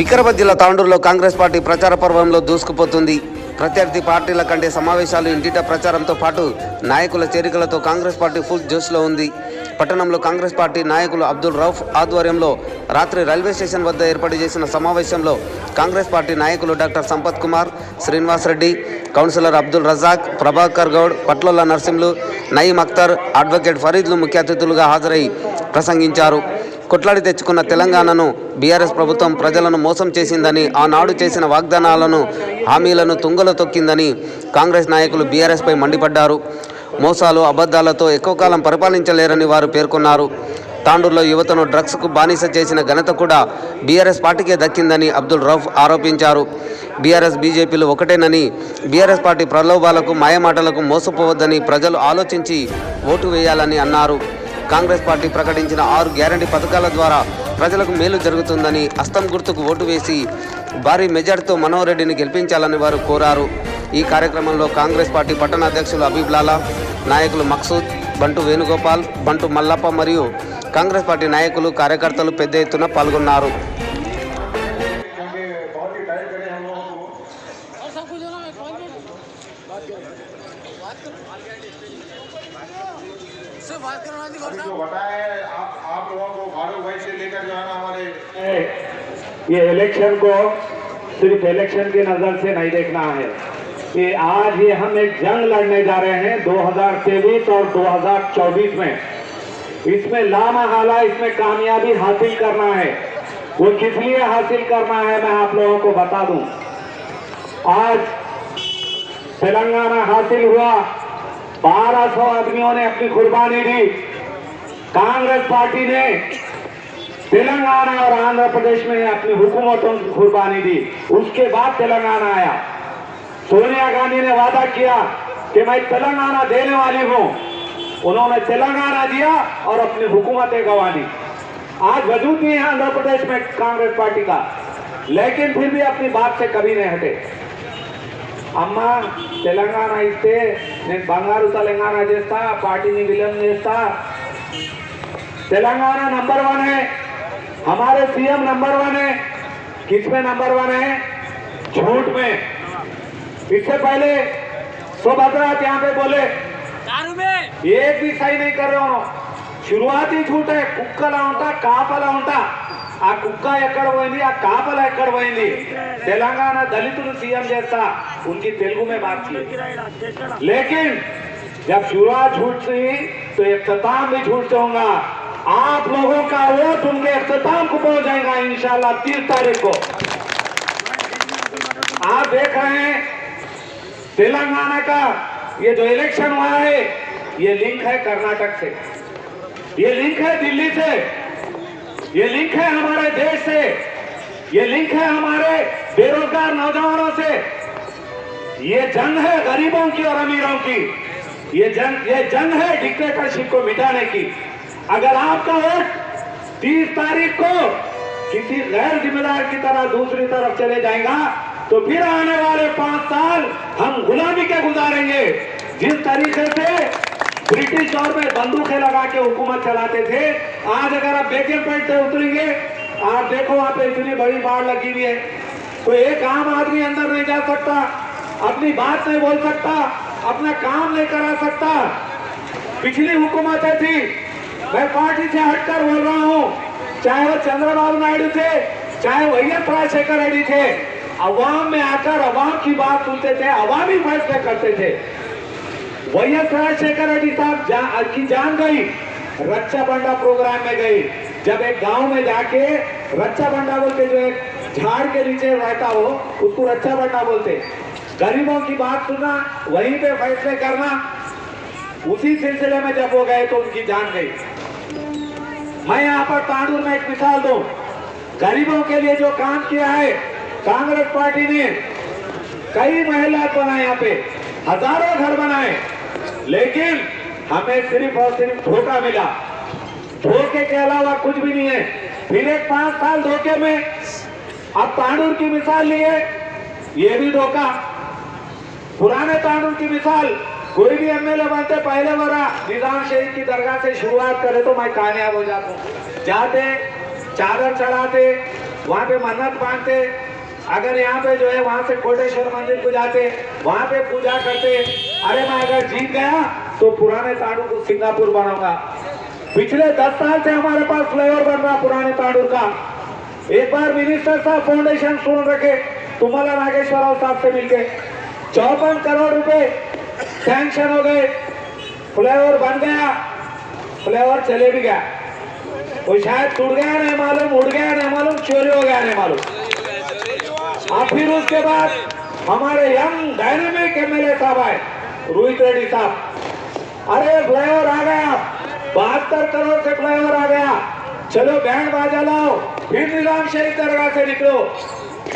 వికారాబాద్ జిల్లా తాండూరులో కాంగ్రెస్ పార్టీ ప్రచార పర్వంలో దూసుకుపోతుంది. ప్రత్యర్థి పార్టీల కంటే సమావేశాలు, ఇంటిట ప్రచారంతో పాటు నాయకుల చేరికలతో కాంగ్రెస్ పార్టీ ఫుల్ జోష్లో ఉంది. పట్టణంలో కాంగ్రెస్ పార్టీ నాయకులు అబ్దుల్ రౌఫ్ ఆధ్వర్యంలో రాత్రి రైల్వే స్టేషన్ వద్ద ఏర్పాటు చేసిన సమావేశంలో కాంగ్రెస్ పార్టీ నాయకులు doctor Sampath Kumar, Srinivas Reddy, councillor Abdul Razak, Prabhakar Goud, Patlola Narsimhulu, Nayeem Akhtar, advocate ఫరీద్లు ముఖ్య అతిథులుగా హాజరై ప్రసంగించారు. కొట్లాడి తెచ్చుకున్న తెలంగాణను బీఆర్ఎస్ ప్రభుత్వం ప్రజలను మోసం చేసిందని, ఆనాడు చేసిన వాగ్దానాలను, హామీలను తుంగలో తొక్కిందని కాంగ్రెస్ నాయకులు బీఆర్ఎస్పై మండిపడ్డారు. మోసాలు, అబద్ధాలతో ఎక్కువ కాలం పరిపాలించలేరని వారు పేర్కొన్నారు. తాండూరులో యువతను డ్రగ్స్కు బానిస చేసిన ఘనత కూడా బీఆర్ఎస్ పార్టీకే దక్కిందని అబ్దుల్ రౌఫ్ ఆరోపించారు. బీఆర్ఎస్, బీజేపీలు ఒకటేనని, బీఆర్ఎస్ పార్టీ ప్రలోభాలకు, మాయమాటలకు మోసపోవద్దని ప్రజలు ఆలోచించి ఓటు వేయాలని అన్నారు. కాంగ్రెస్ పార్టీ ప్రకటించిన 6 గ్యారంటీ పథకాల ద్వారా ప్రజలకు మేలు జరుగుతుందని, హస్తం గుర్తుకు ఓటు వేసి భారీ మెజార్టీతో మనోహర్ రెడ్డిని గెలిపించాలని వారు కోరారు. ఈ కార్యక్రమంలో కాంగ్రెస్ పార్టీ పట్టణ అధ్యక్షులు హబీబ్ లాలా, నాయకులు మక్సూద్, బంటు వేణుగోపాల్, బంటు మల్లప్ప మరియు కాంగ్రెస్ పార్టీ నాయకులు, కార్యకర్తలు పెద్ద ఎత్తున పాల్గొన్నారు. जो बताया है आप लोगों को भाड़ू भाई से लेकर जो है ना हमारे ये इलेक्शन को सिर्फ इलेक्शन की नजर से नहीं देखना है कि आज ये हम एक जंग लड़ने जा रहे हैं 2023 और 2024 में। इसमें लामहला इसमें कामयाबी हासिल करना है। वो किस लिए हासिल करना है मैं आप लोगों को बता दूं। आज तेलंगाना हासिल हुआ, 1200 आदमियों ने अपनी कुर्बानी दी। कांग्रेस पार्टी ने तेलंगाना और आंध्र प्रदेश में अपनी हुकूमतों की कुर्बानी दी। उसके बाद तेलंगाना आया। सोनिया गांधी ने वादा किया कि मैं तेलंगाना देने वाली हूं। उन्होंने तेलंगाना दिया और अपनी हुकूमतें गंवा दी। आज वजूद नहीं है आंध्र प्रदेश में कांग्रेस पार्टी का, लेकिन फिर भी अपनी बात से कभी नहीं हटे। अम्मा तेलंगाना इस्ते నేను బంగారు తెలంగాణ చేస్తా, పార్టీని విలీనం చేస్తా। तेलंगाना नंबर 1 है, हमारे सीएम नंबर 1 है। किसमें नंबर 1 है? झूठ में। इससे पहले सुभद्रा यहाँ पे बोले एक भी सही नहीं कर रहे हो। शुरुआती झूठ है, कुक्कला उंटा कापला उंटा। आ कुक्का ఎక్కడ పోయింది, ఆ కాపల ఎక్కడ పోయింది? तेलंगाना दलितों सीएम जैसा उनकी तेलुगु में बात की, लेकिन जब शुरुआत झूठ से हुई तो इख्तिताम भी झूठ से होगा। आप लोगों का वोट उनके इख्तिताम को पहुंच जाएगा इंशाल्लाह 30 तारीख को। आप देख रहे हैं तेलंगाना का ये जो इलेक्शन हुआ है, ये लिंक है कर्नाटक से, ये लिंक है दिल्ली से, ये लिंक है हमारे देश से, ये लिंक है हमारे बेरोजगार नौजवानों से। ये जंग है गरीबों की और अमीरों की। ये जंग है डिक्टेटरशिप को मिटाने की। अगर आपका वोट 30 तारीख को किसी गैर जिम्मेदार की तरह दूसरी तरफ चले जाएगा तो फिर आने वाले 5 साल हम गुलामी के गुजारेंगे। जिस तरीके से ब्रिटिश दौर में बंदूकें लगा के हुकूमत चलाते थे, आज अगर आप बेगमपेट से उतरेंगे, आप देखो वहां पे इतनी बड़ी बाढ़ लगी हुई है, कोई एक आम आदमी अंदर नहीं जा सकता, अपनी बात नहीं बोल सकता, अपना काम नहीं करा सकता। पिछली हुकूमतें थी, मैं पार्टी से हटकर बोल रहा हूं, चाहे वो चंद्रबाबू नायडू थे, चाहे वैएस राजशेखर रेड्डी थे, अवाम में आकर अवाम की बात सुनते थे, अवामी फैसले करते थे। वैएस राजशेखर रेड्डी साहब की जान गई, रक्षा बंडा प्रोग्राम में गई। जब एक गांव में जाके रक्षा बंडा बोलते, जो एक झाड़ के नीचे रहता हो उसको रक्षा बंडा बोलते। गरीबों की बात सुनना, वहीं पे फैसले करना, उसी सिलसिले में जब वो गए तो उनकी जान गई। मैं यहाँ पर तांडूर में एक मिसाल दूं, गरीबों के लिए जो काम किया है कांग्रेस पार्टी ने, कई महिला बनाए, यहाँ पे हजारों घर बनाए, लेकिन हमें सिर्फ और सिर्फ धोखा मिला। धोखे के अलावा कुछ भी नहीं है। फिर एक 5 साल धोखे में, अब तांडूर की मिसाल लिए, ये भी धोखा। पुराने तांडूर की मिसाल, कोई भी एमएलए बनते पहले बड़ा निजाम शहीद की दरगाह से शुरुआत करे तो मैं कामयाब हो जाता हूँ। जाते, चादर चढ़ाते, वहाँ पे मन्नत मांगते, अगर यहाँ पे जो है वहाँ से कोटेश्वर मंदिर को जाते, वहाँ पे पूजा करते, अरे मैं अगर जीत गया तो पुराने ताड़ू को सिंगापुर बनाऊंगा। पिछले 10 साल से हमारे पास फ्लाईओवर बन रहा पुराने ताड़ूर का। एक बार मिनिस्टर साहब फाउंडेशन सुन रखे तुम्हारा नागेश्वर राव साहब से मिलके 54 करोड़ रुपए सैंक्शन हो गए, फ्लाईओवर बन गया, फ्लाईओवर चले भी गया, वो शायद टूट गया नहीं मालूम, उड़ गया नहीं मालूम, चोरी हो गया नहीं मालूम। और फिर उसके बाद हमारे यंग डायनेमिक एमएलए साहब आए, रोहित रेड्डी साहब, अरे फ्लाईओवर आ गया, 72 करोड़ से फ्लाईओवर आ गया, चलो बैंड बाजा लाओ, फिर निजाम शरीफ दरगाह से निकलो,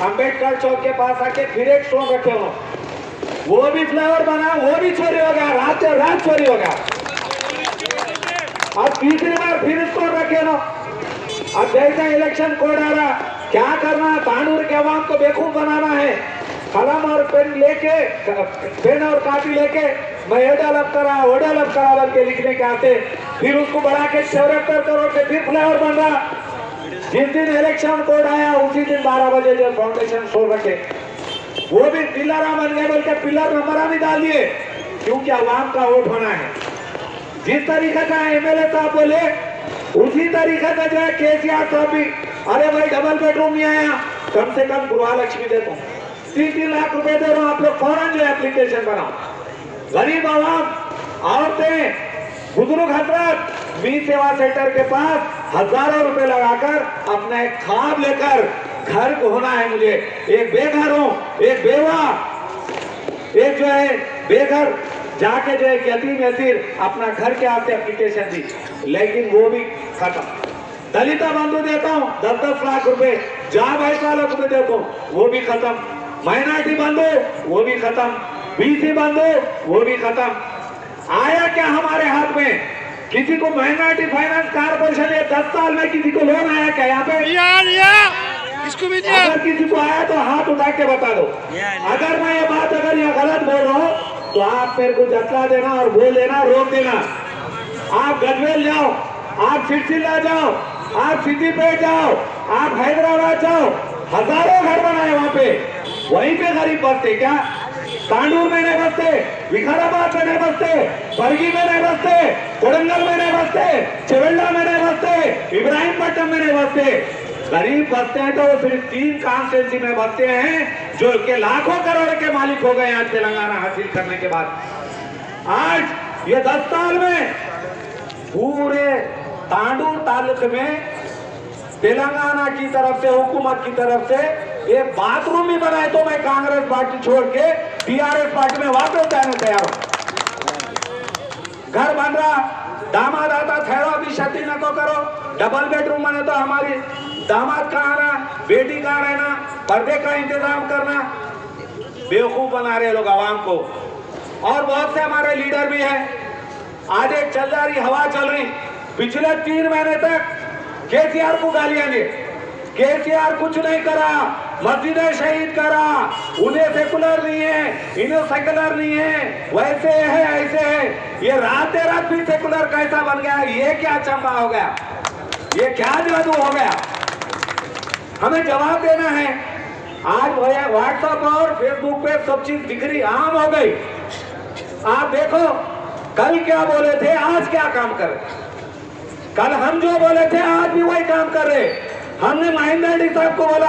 अंबेडकर चौक के पास आके फिर एक स्टोन रखे हो, वो भी फ्लाईओवर बना, वो भी चोरी हो गया, रात चोरी हो गया। अब तीसरी बार फिर स्टोन रखे ना। अब जैसा इलेक्शन कोड आ रहा, क्या करना, तांडूर के अवाम को बेवकूफ बनाना है, कलम और पेन लेके, पेन और कॉपी लेके मैं ये डेवलप करा वो डेवलप करा बोल के लिखने के आते, फिर उसको बढ़ा के 74 करोड़ से फिर फ्लाईओवर बन रहा। जिस दिन इलेक्शन कोड आया उसी दिन 12 बजे जो फाउंडेशन छोड़ रखे, वो भी पिलर बन गए बोल के पिलर नंबर भी डाल दिए, क्योंकि अवाम का वोट होना है। जिस तरीके का एमएलए साहब बोले उसी तरीके का जो है केसीआर साहब भी, अरे भाई डबल बेडरूम नहीं आया, कम से कम गृहलक्ष्मी देता हूँ, 3-3 लाख रुपए दे रहा हूँ, आप लोग फौरन जो एप्लीकेशन बनाओ। गरीब आवाम, औरतें, बुजुर्ग हजरत मी सेवा सेंटर के पास हजारों रुपए लगाकर अपना एक ख्वाब लेकर घर को होना है, मुझे एक बेघर हूँ, एक बेवा, एक जो है बेघर जाके जो है यतीम यतीर अपना घर के आते एप्लीकेशन दी, लेकिन वो भी खत्म। दलिता बंधु देता हूँ 10-10 लाख रुपए, जहाँ भाई वालों को देता हूँ वो भी खत्म, माइनॉरिटी बंधु वो भी खत्म, बीसी बंधु वो भी खत्म। आया क्या हमारे हाथ में? किसी को माइनॉरिटी फाइनेंस कारपोरेशन ये 10 साल में किसी को लोन आया क्या यहाँ पे? इसको भी दिया। अगर किसी को आया तो हाथ उठा के बता दो। अगर मैं ये बात अगर ये गलत बोल रहा हूँ तो आप मेरे को जतला देना और बोल देना, रोक देना। आप गजवेल जाओ, आप सिरसिला जाओ, आप सिद्दीपेट जाओ, आप हैदराबाद जाओ, हजारों घर बनाए वहां पे, वहीं पे गरीब बसते क्या? तांडूर में नहीं बसते, विकाराबाद में नहीं बसते, बरगी में नहीं बसते, कोडंगल में नहीं बसते, चेवेल्ला में नहीं बसते, इब्राहिमपट्टनम में नहीं बसते। गरीब बसते हैं तो वो सिर्फ 3 कॉन्स्टिट्यूंसी में बसते हैं जो के लाखों करोड़ के मालिक हो गए आज तेलंगाना हासिल करने के बाद। आज ये 10 साल में पूरे तांडूर तालुक में तेलंगाना की तरफ से, हुकूमत की तरफ से एक बाथरूम भी बनाए तो मैं कांग्रेस पार्टी छोड़ के टीआरएस पार्टी में वापस जाने तैयार हूं। घर बन रहा, दामाद आता, ठहरो अभी क्षति न को करो, डबल बेडरूम बने तो हमारी दामाद कहाँ आना, बेटी कहाँ रहना, पर्दे का इंतजाम करना, बेवकूफ बना रहे लोग आवाम को। और बहुत से हमारे लीडर भी हैं, आज एक चल जा रही हवा चल रही, पिछले 3 महीने तक केसीआर को गालियां दी, केसीआर कुछ नहीं करा, मस्जिदें शहीद करा, उन्हें सेकुलर नहीं है, इन्हें सेकुलर नहीं है, वैसे है ऐसे है। ये रात भी सेकुलर कैसा बन गया? ये क्या चंबा हो गया? ये क्या जादू हो गया? हमें जवाब देना है। आज व्हाट्सएप और फेसबुक पे सब चीज दिखरी आम हो गई। आप देखो कल क्या बोले थे, आज क्या काम कर रहे। कल हम जो बोले थे आज भी वही काम कर रहे। हमने महेंद्र रेड्डी साहब को बोला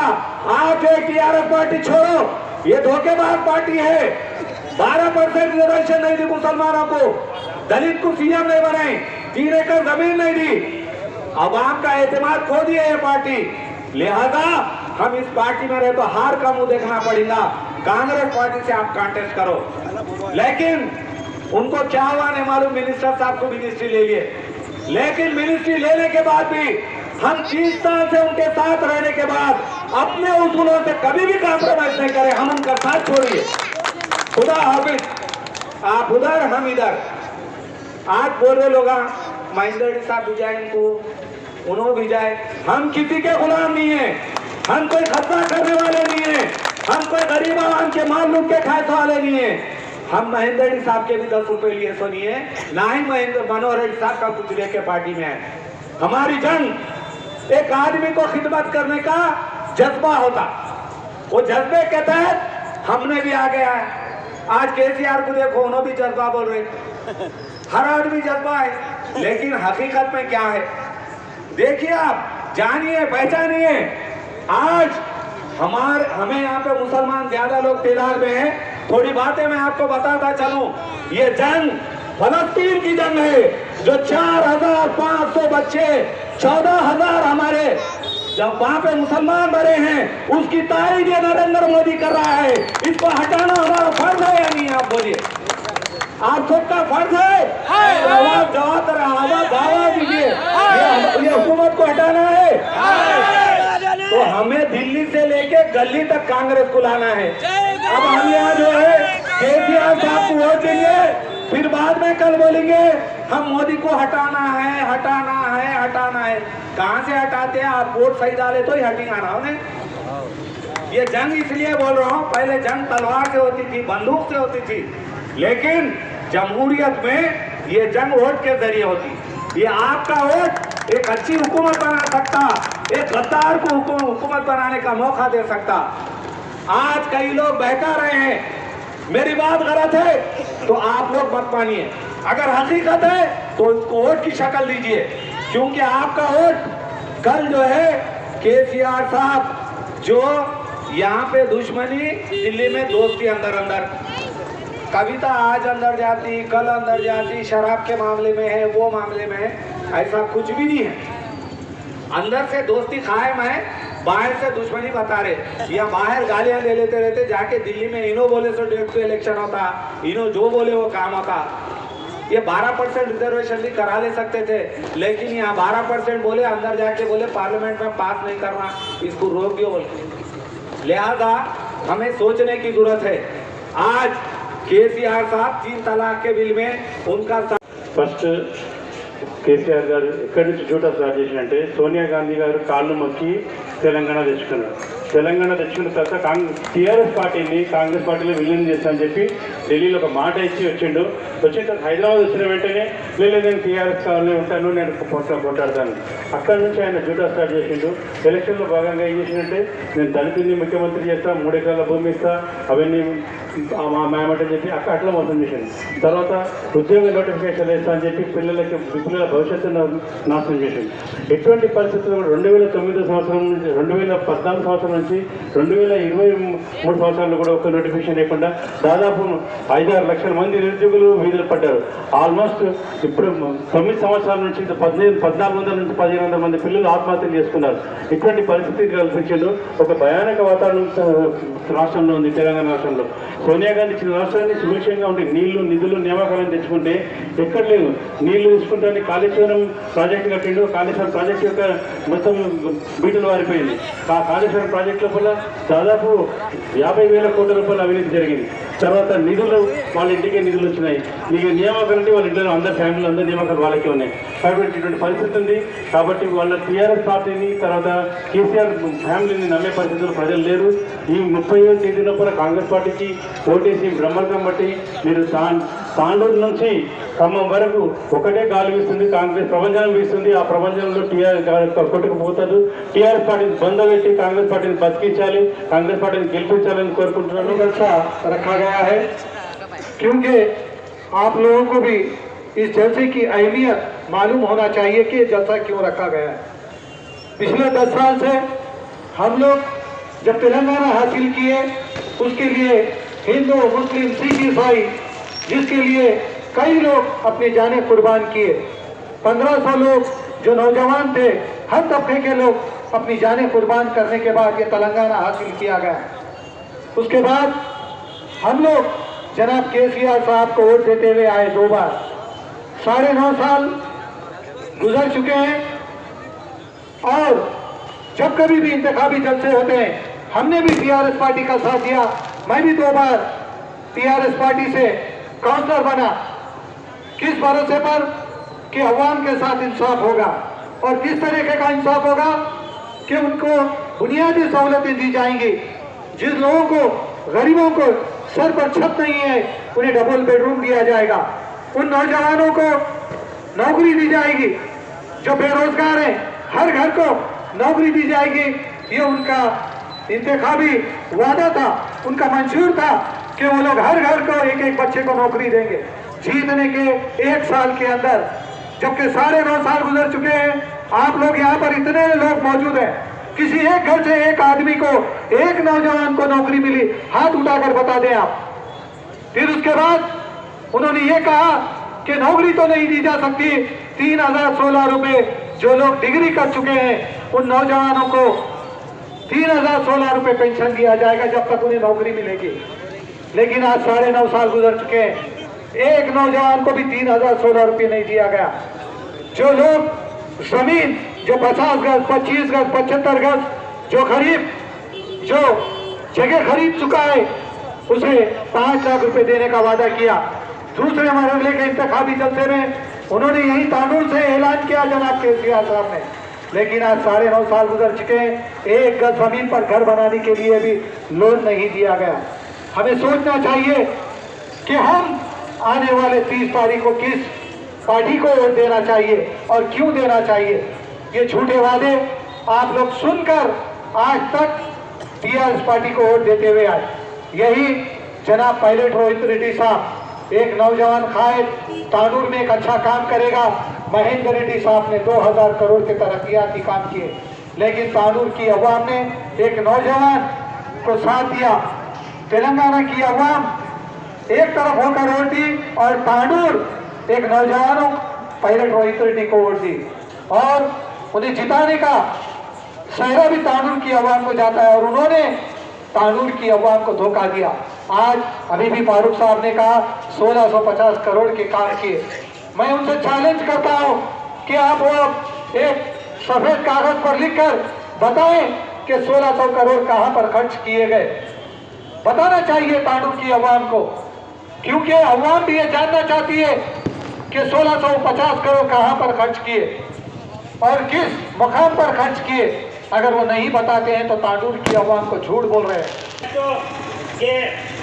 आप एक टीआरएस पार्टी छोड़ो, ये धोखेबाज पार्टी है। 12% रिजर्वेशन नहीं दी मुसलमानों को, दलित को सीएम नहीं बनाई, 3 एकड़ जमीन नहीं दी, अवाम का एतमाद खो दिया ये पार्टी। लिहाजा हम इस पार्टी में रहे तो हार का मुंह देखना पड़ेगा। कांग्रेस पार्टी से आप कांटेस्ट करो। लेकिन उनको क्या हुआ नहीं मालूम, मिनिस्टर साहब को मिनिस्ट्री ले लिए, लेकिन मिनिस्ट्री लेने के बाद भी हम 30 साल से उनके साथ रहने के बाद अपने उसूलों से कभी भी कॉम्प्रोमाइज नहीं करे। हम उनका साथ छोड़िए, खुदा हाफिज, आप उधर हम इधर। आज बोल रहे लोग महेंद्र रेड्डी साहब भी जाए, इनको उन्होंने भी जाए, हम किसी के गुलाम नहीं है, हम कोई खतरा करने वाले नहीं है, हम कोई गरीब आवाम के माल लूट के खाए वाले नहीं है। हम महेंद्र रेड्डी साहब के भी 10 रुपए लिए सुनिए, ना ही मनोहर रेड्डी साहब का कुछ लेके पार्टी में है। हमारी जंग एक आदमी को खिदमत करने का, जज्बा होता, वो जज्बे के तहत हमने भी आगे आए। आज केसीआर को देखो, उन्होंने भी जज्बा बोल रहे, हर आदमी जज्बा है, लेकिन हकीकत में क्या है देखिए आप, जानिए, पहचानिए। आज हमें यहाँ पे मुसलमान ज्यादा लोग तादाद में हैं। थोड़ी बातें मैं आपको बताता चलूं। ये जंग फलस्तीन की जंग है, जो 4,500 बच्चे, 14,000 हमारे जब वहां पे मुसलमान मरे हैं, उसकी तारीफ ये नरेंद्र मोदी कर रहा है। इसको हटाना हमारा फर्ज है या नहीं? आप बोलिए, आप सबका फर्ज है। आवाज दावा दीजिए, ये हुकूमत को हटाना है। तो हमें दिल्ली से लेके गली तक कांग्रेस को लाना है। अब हम यहाँ जो है केसीआर साहब को वोट देंगे, फिर बाद में कल बोलेंगे हम मोदी को हटाना है, हटाना है, हटाना है। कहां से हटाते हैं? आप वोट सही डाले तो ही हटेगा ना उन्हें। ये जंग इसलिए बोल रहा हूं, पहले जंग तलवार से होती थी, बंदूक से होती थी, लेकिन जमहूरियत में ये जंग वोट के जरिए होती। ये आपका वोट एक अच्छी हुकूमत बना सकता, एक गद्दार को हुकूमत बनाने का मौका दे सकता। आज कई लोग बहका रहे हैं, मेरी बात गलत है तो आप लोग मत मानिए, अगर हकीकत है तो उसको वोट की शक्ल दीजिए, क्योंकि आपका वोट कल जो है केसीआर साहब जो यहाँ पे दुश्मनी, दिल्ली में दोस्ती अंदर अंदर, कविता आज अंदर जाती, कल अंदर जाती, शराब के मामले में है, वो मामले में है, ऐसा कुछ भी नहीं है। अंदर से दोस्ती कायम है, बाहर से दुश्मनी बता रहे, या बाहर गालियां ले लेते रहते, जाके दिल्ली में इनो बोले तो 150 इलेक्शन होता, इनो जो बोले वो काम होता। ये 12% रिजर्वेशन भी करा ले सकते थे, लेकिन यहाँ 12% बोले, अंदर जाके बोले पार्लियामेंट में पास नहीं करना, इसको रोक दियो बोले। लिहाजा हमें सोचने की जरूरत है। आज केसीआर साहब 3 तलाक के बिल में उनका ఫస్ట్ కేసీఆర్ గారు ఎక్కడి నుంచి జూటా స్టార్ట్ చేసినంటే సోనియా గాంధీ గారు కాళ్ళు మొక్కి తెలంగాణ తెచ్చుకున్నారు. తెలంగాణ తెచ్చుకున్న తర్వాత టీఆర్ఎస్ పార్టీని కాంగ్రెస్ పార్టీలో విలీనం చేస్తానని చెప్పి ఢిల్లీలో ఒక మాట ఇచ్చి వచ్చిన తర్వాత హైదరాబాద్ వచ్చిన వెంటనే లేదు నేను టీఆర్ఎస్ కావాలని ఉంటాను, నేను కొట్టాడతాను. అక్కడి నుంచి ఆయన జూటా స్టార్ట్ చేసిండు. ఎలక్షన్లో భాగంగా ఏం చేసిందంటే నేను దళితుల్ని ముఖ్యమంత్రి చేస్తా, 3 ఎకరాల భూమి ఇస్తా, అవన్నీ మేమటని చెప్పి అట్లా మోసం చేసింది. తర్వాత ఉద్యోగ నోటిఫికేషన్ వేస్తా అని చెప్పి పిల్లల భవిష్యత్తును నాశనం చేసింది. ఎటువంటి పరిస్థితుల్లో 2009 సంవత్సరం నుంచి 2014 సంవత్సరం నుంచి 2023 సంవత్సరాలు కూడా ఒక నోటిఫికేషన్ లేకుండా దాదాపు 5-6 లక్షల మంది నిరుద్యోగులు వీధులు పడ్డారు. ఆల్మోస్ట్ ఇప్పుడు 9 సంవత్సరాల నుంచి 1,400 నుంచి 1,500 మంది పిల్లలు ఆత్మహత్యలు చేసుకున్నారు. ఇటువంటి పరిస్థితి కల్పించిండు. ఒక భయానక వాతావరణం రాష్ట్రంలో ఉంది, తెలంగాణ రాష్ట్రంలో. సోనియా గాంధీ ఇచ్చిన రాష్ట్రాన్ని సుభిక్షంగా ఉండి నీళ్లు, నిధులు, నియామకాలను తెచ్చుకుంటే ఎక్కడ లేదు. నీళ్లు తీసుకుంటే కాళేశ్వరం ప్రాజెక్టు కట్టిండు. కాళేశ్వరం ప్రాజెక్టు యొక్క మొత్తం బీటలు వారిపోయింది. ఆ కాళేశ్వరం ప్రాజెక్టు లోపల దాదాపు 50,000 కోట్ల రూపాయలు అవినీతి జరిగింది. తర్వాత నిధులు వాళ్ళ ఇంటికే నిధులు వచ్చినాయి. నీకు నియామకాలు అంటే వాళ్ళ ఇంట్లో అందరి ఫ్యామిలీలు, అందరి నియామకాలు వాళ్ళకే ఉన్నాయి. కాబట్టి ఇటువంటి పరిస్థితి ఉంది. కాబట్టి వాళ్ళ టీఆర్ఎస్ పార్టీని, తర్వాత కేసీఆర్ ఫ్యామిలీని నమ్మే పరిస్థితులు ప్రజలు లేరు. ఈ 30వ తేదీ లోపల కాంగ్రెస్ పార్టీకి ఓటేసి బ్రహ్మరథం బట్టి మీరు తాండూరు నుంచి ఖమ్మం వరకు ఒకటే గాలి వీస్తుంది, కాంగ్రెస్ ప్రపంచం వీస్తుంది. ఆ ప్రపంచంలో టీఆర్ఎస్ కొట్టుకుపోతారు. టీఆర్ఎస్ పార్టీని బందబెట్టి కాంగ్రెస్ పార్టీని బతికించాలి, కాంగ్రెస్ పార్టీని గెలిపించాలని కోరుకుంటున్నాను. अच्छा रखा गया है, क्योंकि आप लोगों को भी इस जलसे की अहमियत मालूम होना चाहिए कि जलसा क्यों रखा गया है। पिछले 10 साल से हम लोग जब तेलंगाना हासिल किए, उसके लिए हिंदू, मुस्लिम, सिख, ईसाई, जिसके लिए कई लोग अपनी जानें कुर्बान किए। 1500 लोग जो नौजवान थे, हर तबके के लोग अपनी जानें कुर्बान करने के बाद ये तेलंगाना हासिल किया गया। उसके बाद हम लोग जनाब केसीआर साहब को वोट देते हुए आए 2 बार। 9.5 साल गुजर चुके हैं और जब कभी भी इंतखाबी जलसे होते हैं हमने भी टीआरएस पार्टी का साथ दिया। मैं भी 2 बार टीआरएस पार्टी से काउंसलर बना, किस भरोसे पर कि अवाम के साथ इंसाफ होगा। और किस तरीके का इंसाफ होगा कि उनको बुनियादी सहूलतें दी जाएंगी। जिस लोगों को, गरीबों को सर पर छत नहीं है, उन्हें डबल बेडरूम दिया जाएगा। उन नौजवानों को नौकरी दी जाएगी। जो बेरोजगार हैं, हर घर को नौकरी दी जाएगी। ये उनका इंतखाबी वादा था, उनका मंशूर था कि वो लोग हर घर को एक एक बच्चे को नौकरी देंगे जीतने के 1 साल के अंदर। जबकि 9.5 साल गुजर चुके हैं, आप लोग यहाँ पर इतने लोग मौजूद हैं, किसी एक घर से एक आदमी को, एक नौजवान को नौकरी मिली? हाथ उठाकर बता दें आप। फिर उसके बाद उन्होंने ये कहा कि नौकरी तो नहीं दी जा सकती, 3016 रुपए जो लोग डिग्री कर चुके हैं उन नौजवानों को 3016 रुपए पेंशन दिया जाएगा जब तक उन्हें नौकरी मिलेगी। लेकिन आज 9.5 साल गुजर चुके हैं, एक नौजवान को भी 3016 रुपये नहीं दिया गया। जो लोग जमीन जो 50 गज, 25 गज, 75 गज जो जगह खरीद चुका है उसे 5 लाख रुपए देने का वादा किया। दूसरे मरहले के इंतखाबी जलसे में उन्होंने यही तानूर से ऐलान किया जनाब केसीआर साहब ने। लेकिन आज 9.5 साल गुजर चुके हैं, 1 गज जमीन पर घर बनाने के लिए भी लोन नहीं दिया गया। हमें सोचना चाहिए कि हम आने वाले 30 तारीख को किस पार्टी को वोट देना चाहिए और क्यों देना चाहिए। ये झूठे वादे आप लोग सुनकर आज तक टीआरएस पार्टी को वोट देते हुए आए। यही जनाब पायलट रोहित रेड्डी साहब, एक नौजवान कायद, तानूर में एक अच्छा काम करेगा। महेंद्र रेड्डी साहब ने 2000 करोड़ के तरक्याती काम किए, लेकिन तानूर की अवाम ने एक नौजवान को साथ दिया। तेलंगाना की अवाम एक तरफ होकर वोट दी और तानूर एक नौजवानों पायलट रोहित रेड्डी को वोट दी और उन्हें जिताने का सहरा भी तानूर की अवाम को जाता है और उन्होंने तानूर की अवाम को धोखा दिया। आज अभी भी फारूक साहब ने कहा 1650 करोड़ के काम किए। मैं उनसे चैलेंज करता हूं कि आप वो एक सफेद कागज पर लिखकर बताएं कि 1600 करोड़ कहां पर खर्च किए गए। बताना चाहिए तानूर की अवाम को, क्योंकि अवाम भी ये जानना चाहती है कि 1650 करोड़ कहां पर खर्च किए और किस मकाम पर खर्च किए। अगर वो नहीं बताते हैं तो तानूर की अवाम को झूठ बोल रहे हैं। तो ये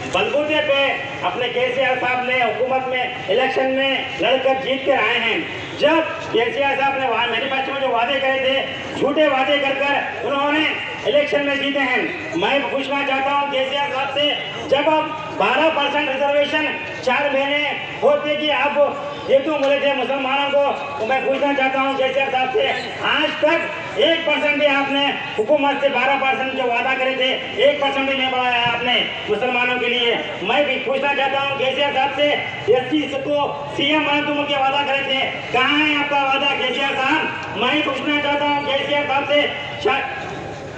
बलबूते पे अपने केसीआर साहब ने हुकूमत में इलेक्शन में लड़कर जीत कर आए हैं। जब केसीआर साहब ने मैनिफेस्टो में जो वादे करे थे, झूठे वादे कर उन्होंने इलेक्शन में जीते हैं। मैं पूछना चाहता हूं केसीआर साहब से, जब अब 12% रिजर्वेशन 4 महीने होते कि आप ये क्यों बोले थे मुसलमानों को, तो मैं पूछना चाहता हूं केसीआर साहब से, आज तक 1% भी आपने हुकूमत से 12% जो वादा करे थे 1% भी नहीं बढ़ाया आपने मुसलमानों के लिए। मैं भी पूछना चाहता हूं केसीआर साहब से, एससी को सीएम बना तुम के वादा करे थे, कहाँ है आपका वादा केसीआर साहब? मैं पूछना चाहता हूं केसीआर साहब से,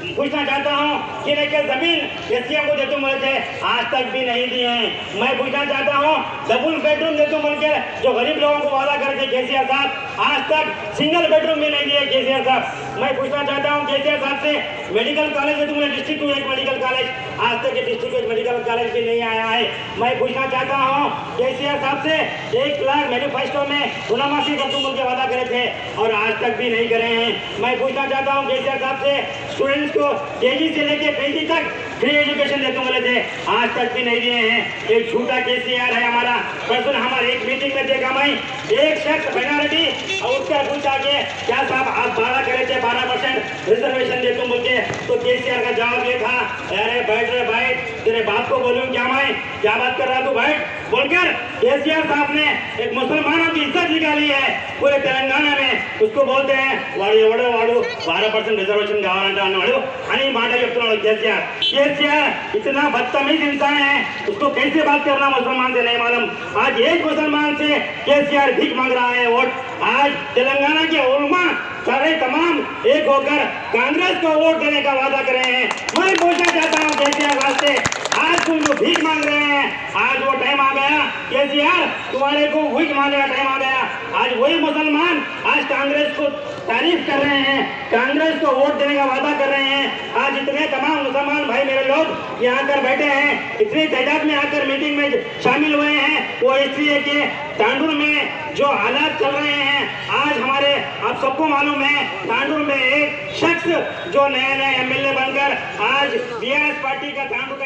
पूछना चाहता हूं कि लेकर जमीन एससीएम को देते बोले थे, आज तक भी नहीं दिए हैं। मैं पूछना चाहता हूं डबल बेडरूम देते बोल के जो गरीब लोगों को वादा करे थे केसीआर साहब, आज तक सिंगल बेडरूम भी नहीं दिए केसीआर साहब। मैं पूछना चाहता हूं केसीआर साहब से, मेडिकल कॉलेज देते बोले डिस्ट्रिक्ट टू एक मेडिकल कॉलेज, आज तक डिस्ट्रिक्ट एक मेडिकल कॉलेज भी नहीं आया है। मैं पूछना चाहता हूं केसीआर साहब से, 1 लाख मैनिफेस्टो में गुलामासी करतूम बोल के वादा करे थे और आज तक भी नहीं करे हैं। मैं पूछना चाहता हूं केसीआर साहब से, स्टूडेंट्स को केजी से लेके पीजी तक फ्री एजुकेशन देते बोले थे, आज तक भी नहीं दिए हैं। एक झूठा केसीआर है हमारा। परसों हमारे एक मीटिंग में देखा मैं, एक शख्स माइनॉरिटी और उसका पूछा कि क्या साहब आप 12 करे थे 12% रिजर्वेशन देते बोल के, तो केसीआर का जवाब ये था, अरे बैठ रे बैठ, तेरे बाप को बोलूं क्या मैं, क्या बात कर रहा तू बैठ बोलकर केसीआर साहब ने एक मुसलमानों की इज्जत निकाली है पूरे तेलंगाना में। उसको बोलते हैं वाड़ू 12% रिजर्वेशन कावाలంటే అన్నాడు అని మాట చెప్తున్నాడు केसीआर। केसीआर इतना बदतमीज इंसान है, उसको कैसे बात करना मुसलमान से नहीं मालूम। आज एक मुसलमान से केसीआर भीख मांग रहा है वोट। आज तेलंगाना के उलमा सारे तमाम एक होकर कांग्रेस को वोट देने का वादा कर रहे हैं। मैं पूछना चाहता हूँ केसीआर से, आज तुम जो भीख मांग रहे हैं, आज वो टाइम आ गया केसीआर, तुम्हारे को भीख मांगने का टाइम आ गया। आज वही मुसलमान आज कांग्रेस को तारीफ कर रहे हैं, कांग्रेस को वोट देने का वादा कर रहे हैं। आज इतने तमाम मुसलमान भाई मेरे लोग यहाँ कर बैठे हैं, इतनी तादाद में आकर मीटिंग में शामिल हुए हैं, वो इसलिए कि तांडूर में जो हालात चल रहे हैं, आज हमारे आप सबको मालूम है तांडूर में एक शख्स जो नया एमएलए बनकर आज बीआरएस पार्टी का तांडूर का